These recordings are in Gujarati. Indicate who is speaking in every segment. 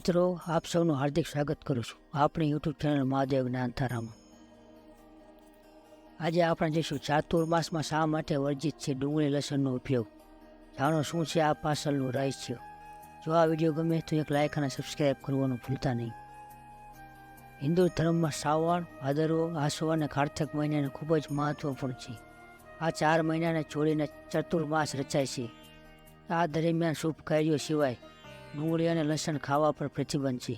Speaker 1: મિત્રો, આપ સૌનું હાર્દિક સ્વાગત કરું છું આપણી યુટ્યુબ ચેનલ મહાદેવ જ્ઞાન ધારામાં। આજે આપણે જોઈશું ચાતુર્માસમાં શા માટે વર્જિત છે ડુંગળી લસણનો ઉપયોગ। જાણો શું છે આ પાછળનું રહસ્ય। જો આ વિડીયો ગમે તો એક લાઇક અને સબસ્ક્રાઈબ કરવાનું ભૂલતા નહીં। હિન્દુ ધર્મમાં શ્રાવણ, ભાદરવો, આસો અને કારતક મહિનાને ખૂબ જ મહત્વપૂર્ણ છે। આ 4 મહિનાને જોડીને ચતુર્માસ રચાય છે। આ દરમિયાન શુભ કાર્યો સિવાય ડુંગળી અને લસણ ખાવા પર પ્રતિબંધ છે।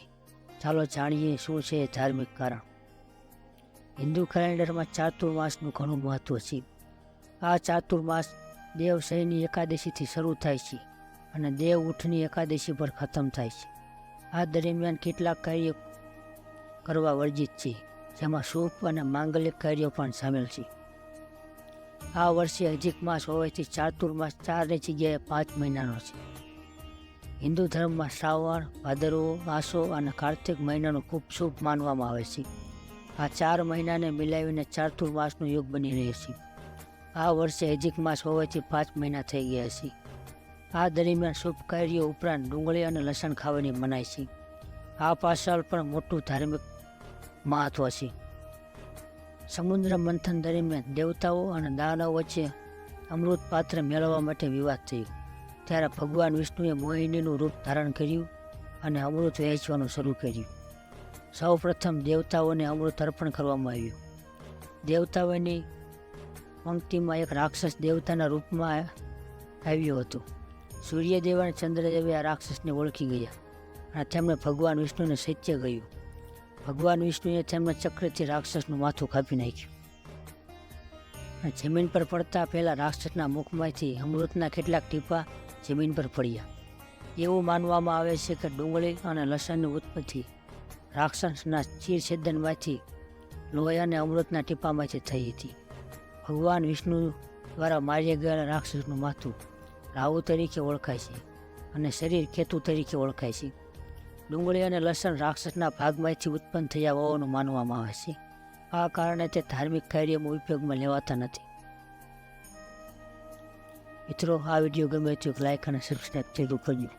Speaker 1: ચાલો જાણીએ શું છે ધાર્મિક કારણ। હિન્દુ કેલેન્ડરમાં ચાતુર્માસનું ઘણું મહત્વ છે। આ ચાતુર્માસ દેવ શયની એકાદશીથી શરૂ થાય છે અને દેવ ઉઠની એકાદશી પર ખતમ થાય છે। આ દરમિયાન કેટલાક કાર્યો કરવા વર્જિત છે, જેમાં શુભ અને માંગલિક કાર્યો પણ સામેલ છે। આ વર્ષે અધિક માસ હોવાથી ચાતુર્માસ 4ની જગ્યાએ 5 મહિનાનો છે। હિન્દુ ધર્મમાં શ્રાવણ, ભાદરવો, આસો અને કાર્તિક મહિનાનો ખૂબ શુભ માનવામાં આવે છે। આ 4 મહિનાને મિલાવીને ચાતુર્માસનો યોગ બની રહે છે। આ વર્ષે અધિક માસ હોવાથી 5 મહિના થઈ ગયા છે। આ દરમિયાન શુભ કાર્યો ઉપરાંત ડુંગળી અને લસણ ખાવાની મનાય છે। આ પાછળ પણ મોટું ધાર્મિક મહત્વ છે। સમુદ્ર મંથન દરમિયાન દેવતાઓ અને દાનવો વચ્ચે અમૃત પાત્ર મેળવવા માટે વિવાદ થયો, ત્યારે ભગવાન વિષ્ણુએ મોહિનીનું રૂપ ધારણ કર્યું અને અમૃત વહેંચવાનું શરૂ કર્યું। સૌ પ્રથમ દેવતાઓને અમૃત અર્પણ કરવામાં આવ્યું। દેવતાઓની પંક્તિમાં એક રાક્ષસ દેવતાના રૂપમાં આવ્યો હતો। સૂર્યદેવ અને ચંદ્રદેવે આ રાક્ષસને ઓળખી ગયા અને તેમણે ભગવાન વિષ્ણુને સત્ય કહ્યું। ભગવાન વિષ્ણુએ તેમના ચક્રથી રાક્ષસનું માથું કાપી નાખ્યું અને જમીન પર પડતા પહેલાં રાક્ષસના મુખમાંથી અમૃતના કેટલાક ટીપા જમીન પર પડ્યા। એવું માનવામાં આવે છે કે ડુંગળી અને લસણની ઉત્પત્તિ રાક્ષસના ચીરછેદનમાંથી લોહી અને અમૃતના ટીપામાંથી થઈ હતી। ભગવાન વિષ્ણુ દ્વારા માર્યા ગયેલા રાક્ષસનું માથું રાહુ તરીકે ઓળખાય છે અને શરીર કેતુ તરીકે ઓળખાય છે। ડુંગળી અને લસણ રાક્ષસના ભાગમાંથી ઉત્પન્ન થયા હોવાનું માનવામાં આવે છે। આ કારણે તે ધાર્મિક કાર્યમાં ઉપયોગમાં લેવાતા નથી। મિત્રો, આ વિડીયો ગમે તો લાઇક અને સબસ્ક્રાઈબ જરૂર કરજો।